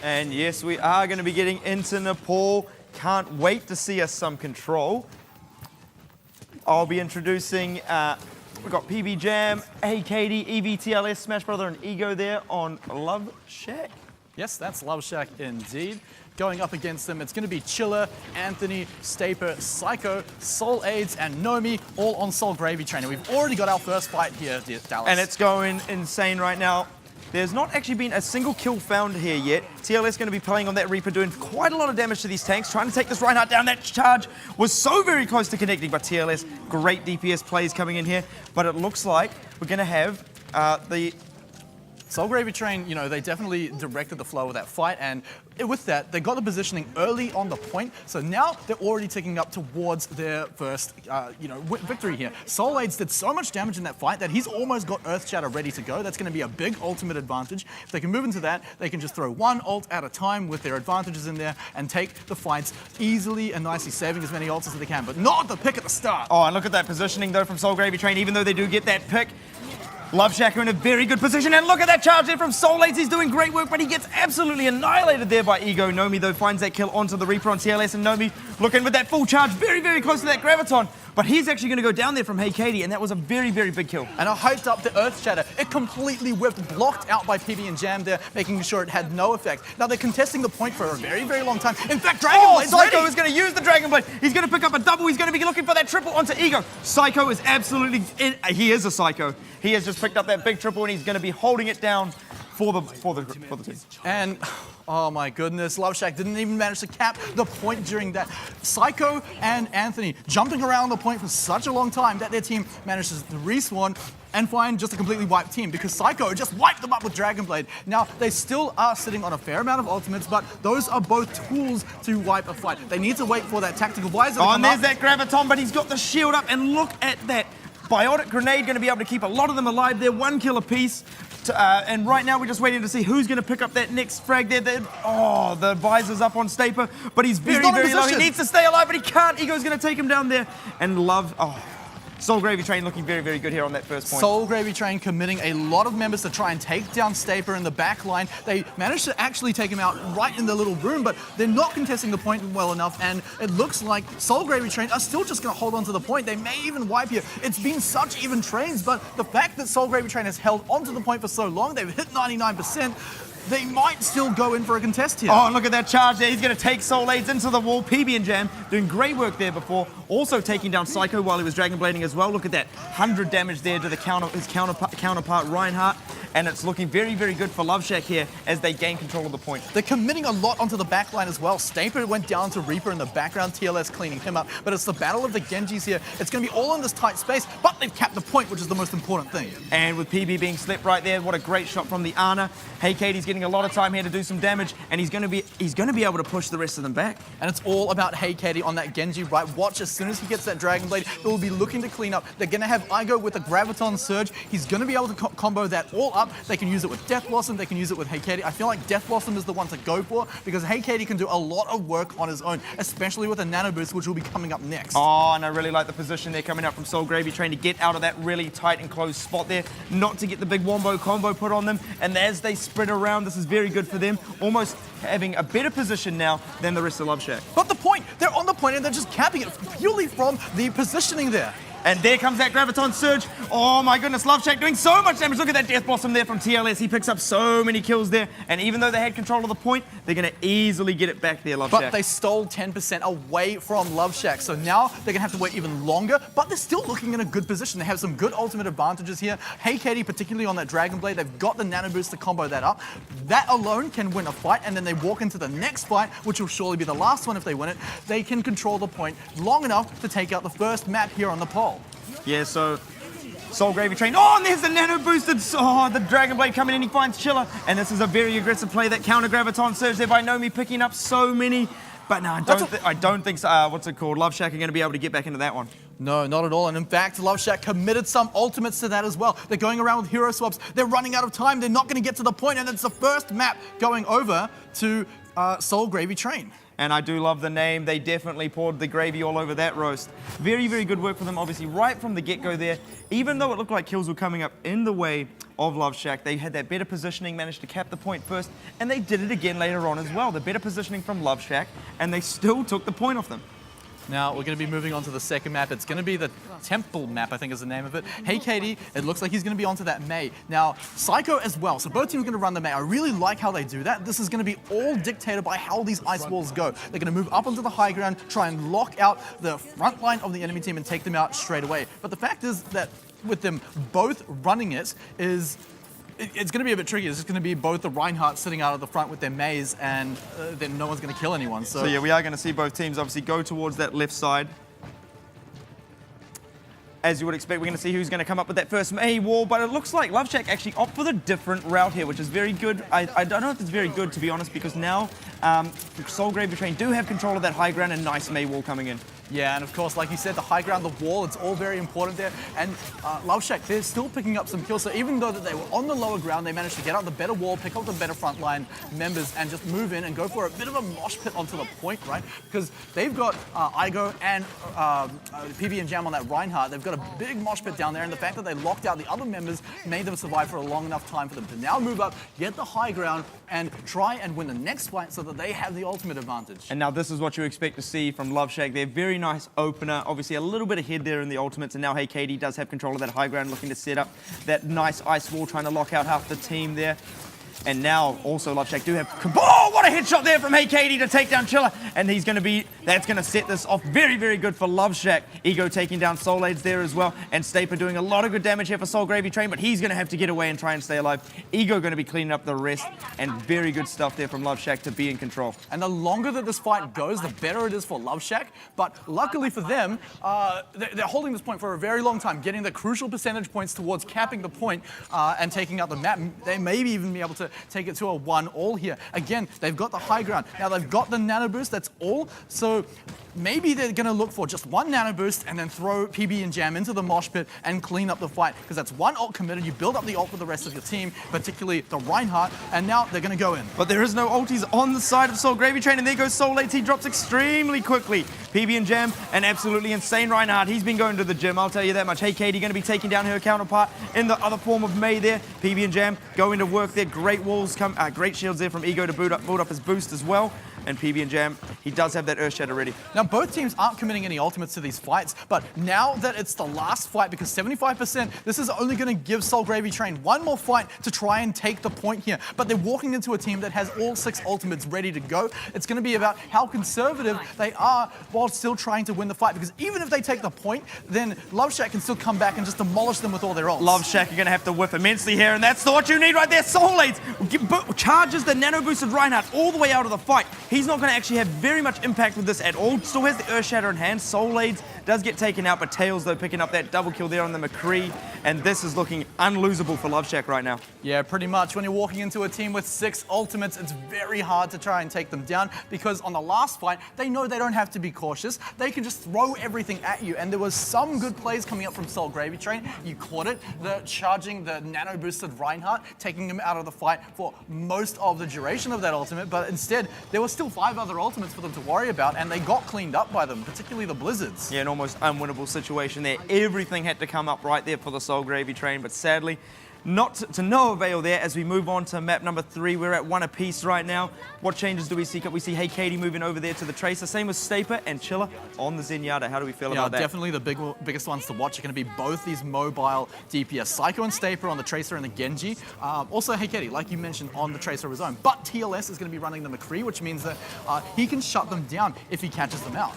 And yes, we are going to be getting into Nepal. Can't wait to see us some control. I'll be introducing, we've got PB Jam, AKD, EVTLS, Smash Brother, and Ego there on Love Shack. Yes, that's Love Shack indeed. Going up against them, it's going to be Chiller, Anthony, Staper, Psycho, Soul AIDS, and Nomi, all on Soul Gravy Train. And we've already got our first fight here, Dallas. And it's going insane right now. There's not actually been a single kill found here yet. TLS going to be playing on that Reaper, doing quite a lot of damage to these tanks, trying to take this Reinhardt down. That charge was so very close to connecting, but TLS, great DPS plays coming in here. But it looks like we're going to have the Soul Gravy Train, you know, they definitely directed the flow of that fight, and with that, they got the positioning early on the point, so now they're already ticking up towards their first, victory here. Soul Aids did so much damage in that fight that he's almost got Earth Shatter ready to go. That's going to be a big ultimate advantage. If they can move into that, they can just throw one ult at a time with their advantages in there and take the fights easily and nicely, saving as many ults as they can, but not the pick at the start. Oh, and look at that positioning, though, from Soul Gravy Train, even though they do get that pick. Love Shack are in a very good position, and look at that charge there from Soul Aids. He's doing great work, but he gets absolutely annihilated there by Ego. Nomi, though, finds that kill onto the Reaper on TLS, and Nomi looking with that full charge, very, very close to that Graviton. But he's actually going to go down there from Hey Katie, and that was a very, very big kill. And I hyped up the Earth Shatter. It completely whipped, blocked out by PB and Jam there, making sure it had no effect. Now they're contesting the point for a very, very long time. In fact, Dragonblade's ready. Psycho is going to use the Dragonblade. He's going to pick up a double. He's going to be looking for that triple onto Ego. Psycho is absolutely, he is a Psycho. He has just picked up that big triple, and he's going to be holding it down for the team. And oh my goodness, Love Shack didn't even manage to cap the point during that. Psycho and Anthony jumping around the point for such a long time that their team manages to respawn and find just a completely wiped team because Psycho just wiped them up with Dragonblade. Now, they still are sitting on a fair amount of ultimates, but those are both tools to wipe a fight. They need to wait for that tactical visor to come and there's up. that Graviton, but he's got the shield up, and look at that. Biotic Grenade going to be able to keep a lot of them alive there, 1 kill apiece. And right now we're just waiting to see who's going to pick up that next frag there. The visor's up on Staper, but he's very, very low. He needs to stay alive, but he can't. Ego's going to take him down there. And Soul Gravy Train looking very, very good here on that first point. Soul Gravy Train committing a lot of members to try and take down Staper in the back line. They managed to actually take him out right in the little room, but they're not contesting the point well enough, and it looks like Soul Gravy Train are still just going to hold on to the point. They may even wipe here. It's been such even trains, but the fact that Soul Gravy Train has held onto the point for so long, they've hit 99%, they might still go in for a contest here. Oh, and look at that charge there. He's going to take Soul Aids into the wall. PB and Jam doing great work there before. Also taking down Psycho while he was Dragonblading as well. Look at that. 100 damage there to his counterpart Reinhardt. And it's looking very, very good for Love Shack here as they gain control of the point. They're committing a lot onto the backline as well. Staper went down to Reaper in the background, TLS cleaning him up. But it's the battle of the Genjis here. It's going to be all in this tight space, but they've capped the point, which is the most important thing. And with PB being slipped right there, what a great shot from the Ana. Hey Katie's getting a lot of time here to do some damage, and he's going to be able to push the rest of them back. And it's all about Hey Katie on that Genji, right? Watch, as soon as he gets that Dragonblade, he will be looking to clean up. They're going to have Igo with a Graviton Surge. He's going to be able to combo that all up. They can use it with Death Blossom, they can use it with Hey Katie. I feel like Death Blossom is the one to go for because Hey Katie can do a lot of work on his own, especially with a Nano Boost, which will be coming up next. Oh, and I really like the position there coming up from Soul Gravy, trying to get out of that really tight and closed spot there, not to get the big Wombo combo put on them. And as they spread around, this is very good for them, almost having a better position now than the rest of Love Shack. But the point, they're on the point and they're just capping it purely from the positioning there. And there comes that Graviton Surge. Oh my goodness, Love Shack doing so much damage. Look at that Death Blossom there from TLS. He picks up so many kills there. And even though they had control of the point, they're going to easily get it back there, Love Shack. But they stole 10% away from Love Shack. So now they're going to have to wait even longer. But they're still looking in a good position. They have some good ultimate advantages here. Hey Katie, particularly on that Dragonblade, they've got the Nano Boost to combo that up. That alone can win a fight. And then they walk into the next fight, which will surely be the last one if they win it. They can control the point long enough to take out the first map here on the pole. Yeah, so Soul Gravy Train. Oh, and there's the Nano Boosted. Oh, the Dragonblade coming in. He finds Chiller. And this is a very aggressive play. That counter Graviton Surge there by Nomi, picking up so many. But no, I don't think so. What's it called? Love Shack are going to be able to get back into that one. No, not at all. And in fact, Love Shack committed some ultimates to that as well. They're going around with hero swaps. They're running out of time. They're not going to get to the point. And it's the first map going over to Soul Gravy Train. And I do love the name. They definitely poured the gravy all over that roast. Very, very good work for them, obviously, right from the get-go there. Even though it looked like kills were coming up in the way of Love Shack. They had that better positioning, managed to cap the point first, and they did it again later on as well. The better positioning from Love Shack, and they still took the point off them. Now we're going to be moving on to the second map. It's going to be the Temple map, I think is the name of it. Hey Katie, it looks like he's going to be onto that Mei. Now, Psycho as well. So both teams are going to run the Mei. I really like how they do that. This is going to be all dictated by how these ice walls go. They're going to move up onto the high ground, try and lock out the front line of the enemy team and take them out straight away. But the fact is that with them both running it's going to be a bit tricky. It's just going to be both the Reinhardt sitting out of the front with their maze, and then no one's going to kill anyone. So yeah, we are going to see both teams obviously go towards that left side. As you would expect, we're going to see who's going to come up with that first Mei wall, but it looks like Love Shack actually opt for the different route here, which is very good. I don't know if it's very good, to be honest, because now Soul Gravy Train do have control of that high ground and nice Mei wall coming in. Yeah, and of course, like you said, the high ground, the wall, it's all very important there. And Love Shack, they're still picking up some kills. So even though that they were on the lower ground, they managed to get out the better wall, pick up the better frontline members, and just move in and go for a bit of a mosh pit onto the point, right? Because they've got Igo and PB and Jam on that Reinhardt. They've got a big mosh pit down there, and the fact that they locked out the other members made them survive for a long enough time for them to now move up, get the high ground, and try and win the next fight so that they have the ultimate advantage. And now this is what you expect to see from Love Shack. They're very nice opener, obviously a little bit ahead there in the ultimates, and now Hey Katie does have control of that high ground, looking to set up that nice ice wall, trying to lock out half the team there. And now also Love Shack do have, oh, what a headshot there from Hey Katie to take down Chiller. And he's going to be, that's going to set this off very, very good for Love Shack. Ego taking down Soul Aids there as well. And Staper doing a lot of good damage here for Soul Gravy Train, but he's going to have to get away and try and stay alive. Ego going to be cleaning up the rest, and very good stuff there from Love Shack to be in control. And the longer that this fight goes, the better it is for Love Shack. But luckily for them, they're holding this point for a very long time, getting the crucial percentage points towards capping the point and taking out the map. They may even be able to take it to a 1-all here. Again, they've got the high ground. Now they've got the nano boost, that's all. So maybe they're going to look for just one nano boost and then throw PB and Jam into the mosh pit and clean up the fight, because that's one ult committed. You build up the ult for the rest of your team, particularly the Reinhardt, and now they're going to go in. But there is no ulties on the side of Soul Gravy Train, and there goes Soul Aids. He drops extremely quickly. PB and Jam, an absolutely insane Reinhardt. He's been going to the gym, I'll tell you that much. Hey Katie going to be taking down her counterpart in the other form of Mei there. PB and Jam going to work there. Great walls, great shields there from Ego to build up his boost as well. And PB and Jam, he does have that Earth Shatter ready. Now, both teams aren't committing any ultimates to these fights, but now that it's the last fight, because 75%, this is only going to give Soul Gravy Train one more fight to try and take the point here. But they're walking into a team that has all 6 ultimates ready to go. It's going to be about how conservative they are while still trying to win the fight, because even if they take the point, then Love Shack can still come back and just demolish them with all their ults. Love Shack are going to have to whiff immensely here, and that's what you need right there. Soul Aids charges the nano boosted Reinhardt all the way out of the fight. He's not going to actually have very much impact with this at all. Still has the Earth Shatter in hand. Soul Aids does get taken out, but Tails, though, picking up that double kill there on the McCree. And this is looking unlosable for Love Shack right now. Yeah, pretty much. When you're walking into a team with 6 ultimates, it's very hard to try and take them down, because on the last fight, they know they don't have to be cautious. They can just throw everything at you. And there was some good plays coming up from Soul Gravy Train. You caught it. The charging the nano boosted Reinhardt, taking him out of the fight for most of the duration of that ultimate. But instead, there were still 5 other ultimates for them to worry about, and they got cleaned up by them, particularly the Blizzards. Yeah, an almost unwinnable situation there. Everything had to come up right there for the Soul Gravy Train, but sadly, not to no avail there. As we move on to map number 3, we're at 1 apiece right now. What changes do we see? We see Hey Katie moving over there to the Tracer. Same with Staper and Chiller on the Zenyatta. How do we feel about that? Definitely the biggest ones to watch are going to be both these mobile DPS. Psycho and Staper on the Tracer and the Genji. Also Hey Katie, like you mentioned, on the Tracer of his own. But TLS is going to be running the McCree, which means that he can shut them down if he catches them out.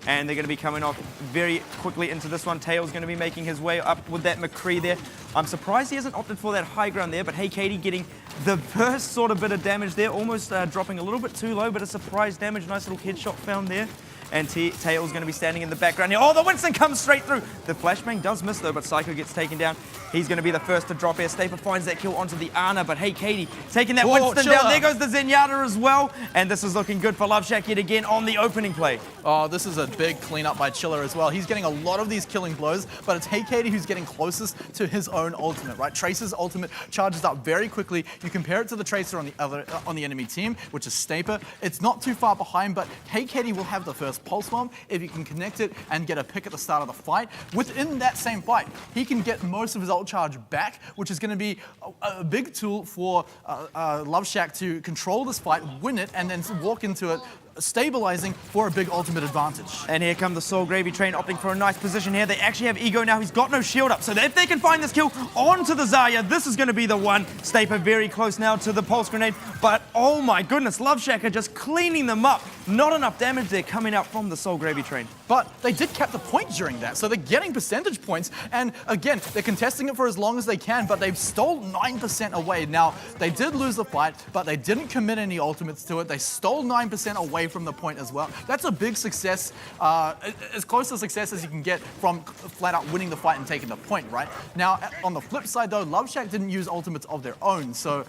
And they're going to be coming off very quickly into this one. Tails going to be making his way up with that McCree there. I'm surprised he hasn't opted for that high ground there, but Hey Katie getting the first sort of bit of damage there, almost dropping a little bit too low, but a surprise damage. Nice little headshot found there. And Tails going to be standing in the background here. Oh, the Winston comes straight through. The flashbang does miss though, but Psycho gets taken down. He's going to be the first to drop here. Staper finds that kill onto the Ana, but Hey Katie taking that Winston down. There goes the Zenyatta as well. And this is looking good for Love Shack yet again on the opening play. Oh, this is a big cleanup by Chiller as well. He's getting a lot of these killing blows, but it's Hey Katie who's getting closest to his own ultimate, right? Tracer's ultimate charges up very quickly. You compare it to the Tracer on the enemy team, which is Staper. It's not too far behind, but Hey Katie will have the first first pulse bomb, if he can connect it and get a pick at the start of the fight, within that same fight, he can get most of his ult charge back, which is going to be a big tool for LoveShack to control this fight, win it, and then walk into it stabilizing for a big ultimate advantage. And here come the Soul Gravy Train opting for a nice position here. They actually have Ego now. He's got no shield up. So if they can find this kill onto the Zarya, this is going to be the one. Staper very close now to the Pulse Grenade. But oh my goodness, LoveShack are just cleaning them up. Not enough damage there coming out from the Soul Gravy Train. But they did cap the point during that, so they're getting percentage points. And again, they're contesting it for as long as they can, but they've stole 9% away. Now, they did lose the fight, but they didn't commit any ultimates to it. They stole 9% away from the point as well. That's a big success, as close to success as you can get from flat out winning the fight and taking the point, right? Now, on the flip side though, LoveShack didn't use ultimates of their own, so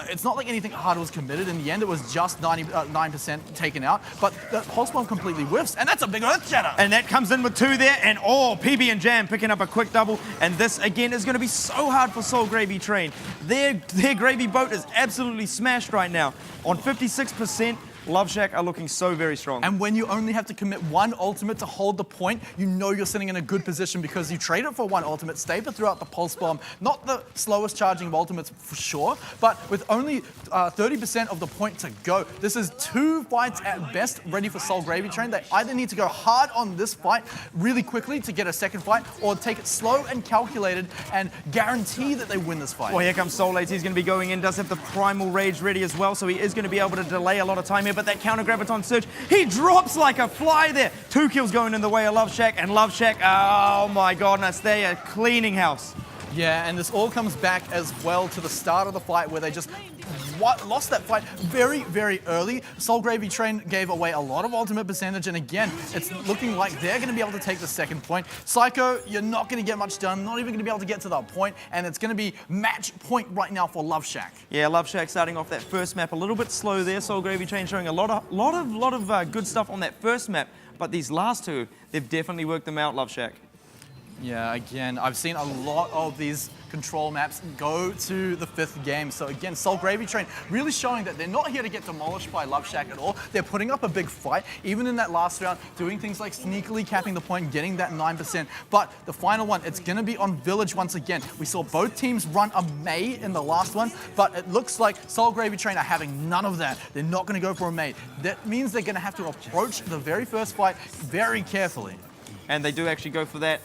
it's not like anything hard was committed. In the end, it was just 9% taken out, but the pulse bomb completely whiffs, and that's a big earth shatter. And that comes in with 2 there, and PB and Jam picking up a quick double, and this again is going to be so hard for Soul Gravy Train. Their gravy boat is absolutely smashed right now. On 56%, LoveShack are looking so very strong. And when you only have to commit one ultimate to hold the point, you know you're sitting in a good position because you traded for one ultimate, Staper throughout the pulse bomb, not the slowest charging of ultimates for sure, but with only 30% of the point to go. This is 2 fights at best ready for Soul Gravy Train. They either need to go hard on this fight really quickly to get a second fight, or take it slow and calculated and guarantee that they win this fight. Well, here comes Soul Ace. He's going to be going in, does have the Primal Rage ready as well, so he is going to be able to delay a lot of time here. But that counter graviton surge, he drops like a fly there. 2 kills going in the way of LoveShack, and LoveShack, oh my goodness, they are cleaning house. Yeah, and this all comes back as well to the start of the fight where they just lost that fight very, very early. Soul Gravy Train gave away a lot of ultimate percentage, and again, it's looking like they're going to be able to take the second point. Psycho, you're not going to get much done, not even going to be able to get to that point, and it's going to be match point right now for LoveShack. Yeah, LoveShack starting off that first map a little bit slow there. Soul Gravy Train showing a lot of good stuff on that first map, but these last 2, they've definitely worked them out, LoveShack. Yeah, again, I've seen a lot of these control maps go to the 5th game. So again, Soul Gravy Train really showing that they're not here to get demolished by LoveShack at all. They're putting up a big fight, even in that last round, doing things like sneakily capping the point, getting that 9%. But the final one, it's going to be on Village once again. We saw both teams run a May in the last one, but it looks like Soul Gravy Train are having none of that. They're not going to go for a May. That means they're going to have to approach the very first fight very carefully. And they do actually go for that.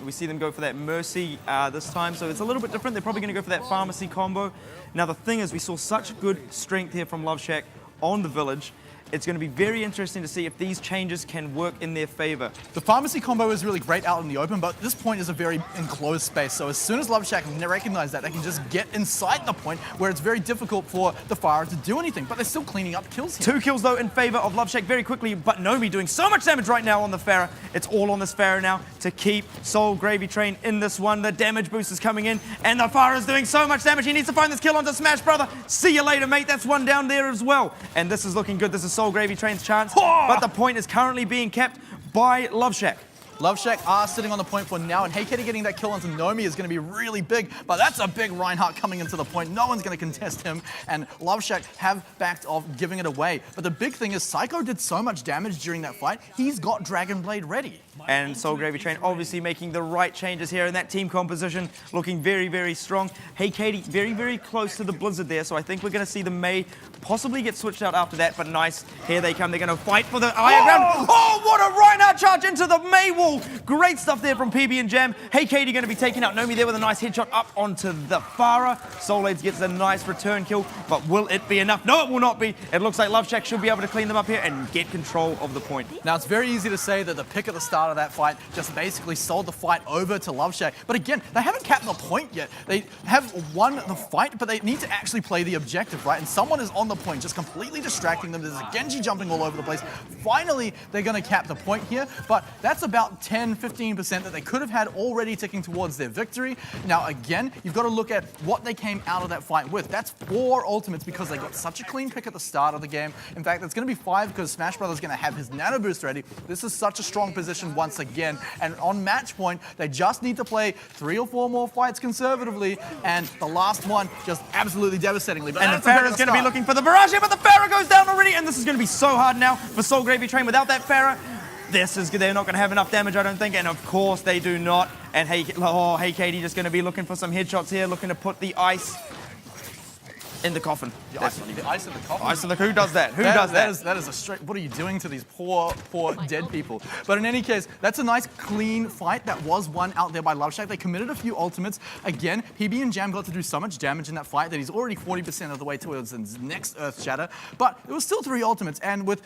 We see them go for that Mercy this time, so it's a little bit different. They're probably going to go for that Pharmacy combo. Now the thing is, we saw such good strength here from LoveShack on the Village. It's going to be very interesting to see if these changes can work in their favor. The Pharmacy combo is really great out in the open, but this point is a very enclosed space. So as soon as LoveShack recognize that, they can just get inside the point where it's very difficult for the Pharah to do anything. But they're still cleaning up kills here. 2 kills though in favor of LoveShack very quickly, but Nomi doing so much damage right now on the Pharah. It's all on this Pharah now to keep Soul Gravy Train in this one. The damage boost is coming in, and the Pharah is doing so much damage. He needs to find this kill onto Smash Brother. See you later, mate. That's one down there as well. And this is looking good. This is Soul Gravy Train's chance. But the point is currently being kept by LoveShack. LoveShack are sitting on the point for now, and HeyKatie getting that kill onto Nomi is going to be really big, but that's a big Reinhardt coming into the point. No one's going to contest him, and LoveShack have backed off, giving it away. But the big thing is Psycho did so much damage during that fight, he's got Dragon Blade ready. And Soul Gravy Train obviously making the right changes here in that team composition, looking very, very strong. HeyKatie very, very close to the Blizzard there, so I think we're going to see the Mei possibly get switched out after that, but nice. Here they come. They're going to fight for the iron round. Oh, what a Reinhardt charge into the Mei wall. Great stuff there from PB and Jam. HeyKatie going to be taking out Nomi there with a nice headshot up onto the Pharah. Soulades gets a nice return kill, but will it be enough? No, it will not be. It looks like LoveShack should be able to clean them up here and get control of the point. Now, it's very easy to say that the pick at the start of that fight just basically sold the fight over to LoveShack. But again, they haven't capped the point yet. They have won the fight, but they need to actually play the objective, right? And someone is on the point, just completely distracting them. There's a Genji jumping all over the place. Finally, they're going to cap the point here, but that's about 10-15% that they could have had already ticking towards their victory. Now, again, you've got to look at what they came out of that fight with. That's 4 ultimates because they got such a clean pick at the start of the game. In fact, it's going to be 5 because Smash Brothers is going to have his Nano Boost ready. This is such a strong position once again. And on match point, they just need to play 3 or 4 more fights conservatively, and the last one just absolutely devastatingly. But and the Pharah is going to be looking for the barrage here, but the Pharah goes down already, and this is going to be so hard now for Soul Gravy Train without that Pharah. They're not going to have enough damage, I don't think, and of course they do not. And hey Katie just going to be looking for some headshots here, looking to put the ice in the coffin. The ice in the coffin? Ice in the, who does that? Who does that? That is a straight, what are you doing to these poor dead people? But in any case, that's a nice clean fight that was won out there by LoveShack. They committed a few ultimates. Again, PB and Jam got to do so much damage in that fight that he's already 40% of the way towards his next Earth Shatter. But it was still 3 ultimates, and with,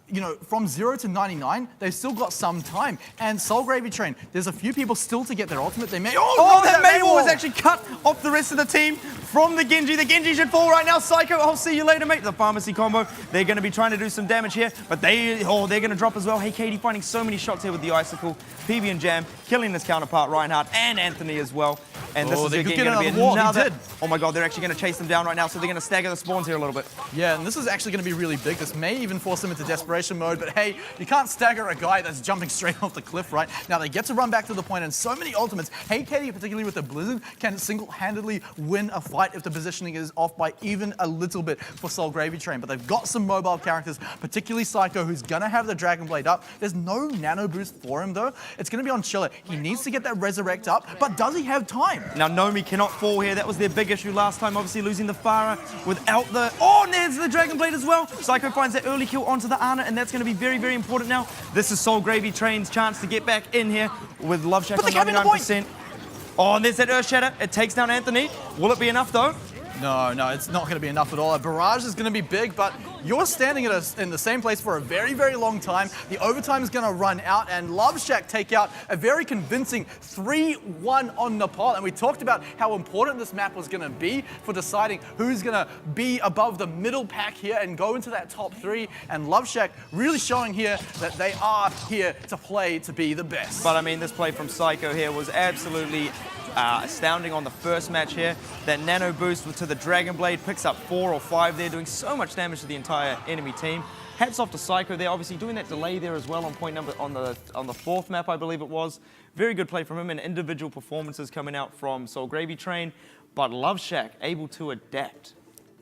you know, from 0 to 99, they've still got some time. And Soul Gravy Train, there's a few people still to get their ultimate. They may, that Maywall was actually cut off the rest of the team from the Genji. The Genji should fall right now. Psycho, I'll see you later, mate. The pharmacy combo. They're going to be trying to do some damage here, but they're going to drop as well. Hey, Katie finding so many shots here with the Icicle. PB and Jam killing his counterpart, Reinhardt, and Anthony as well. And this is again going to be another... Oh my god, they're actually going to chase them down right now, so they're going to stagger the spawns here a little bit. Yeah, and this is actually going to be really big. This may even force them into desperation mode, but hey, you can't stagger a guy that's jumping straight off the cliff, right? Now they get to run back to the point, and so many ultimates. Hey, Katie, particularly with the Blizzard, can single-handedly win a fight if the positioning is off by even a little bit for Soul Gravy Train. But they've got some mobile characters, particularly Psycho, who's going to have the Dragon Blade up. There's no nano boost for him, though. It's going to be on Chiller. He needs to get that Resurrect up, but does he have time? Now, Nomi cannot fall here. That was their big issue last time, obviously losing the Pharah without the... Oh, and there's the Dragon Blade as well. Psycho finds that early kill onto the Ana, and that's going to be very, very important now. This is Soul Gravy Train's chance to get back in here with LoveShack on 99%. Oh, and there's that Earth Shatter. It takes down Anthony. Will it be enough, though? No, it's not going to be enough at all. A barrage is going to be big, but you're standing in the same place for a very, very long time. The overtime is going to run out, and LoveShack take out a very convincing 3-1 on Nepal. And we talked about how important this map was going to be for deciding who's going to be above the middle pack here and go into that top 3. And LoveShack really showing here that they are here to play to be the best. But I mean, this play from Psycho here was absolutely astounding on the first match here. That nano boost to the Dragon Blade picks up 4 or 5 there, doing so much damage to the entire enemy team. Hats off to Psycho there, obviously doing that delay there as well on point number on the 4th map, I believe it was. Very good play from him, and individual performances coming out from Soul Gravy Train, but LoveShack able to adapt.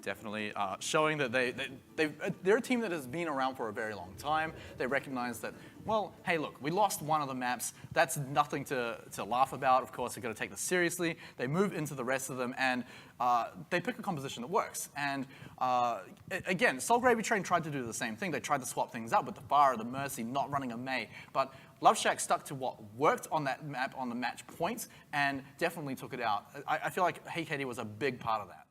Definitely showing that they're a team that has been around for a very long time. They recognize that, well, hey, look, we lost one of the maps. That's nothing to laugh about. Of course, we've got to take this seriously. They move into the rest of them, and they pick a composition that works. And again, Soul Gravy Train tried to do the same thing. They tried to swap things up with the Pharah, the Mercy, not running a Mei. But LoveShack stuck to what worked on that map, on the match points, and definitely took it out. I feel like Hey Katie was a big part of that.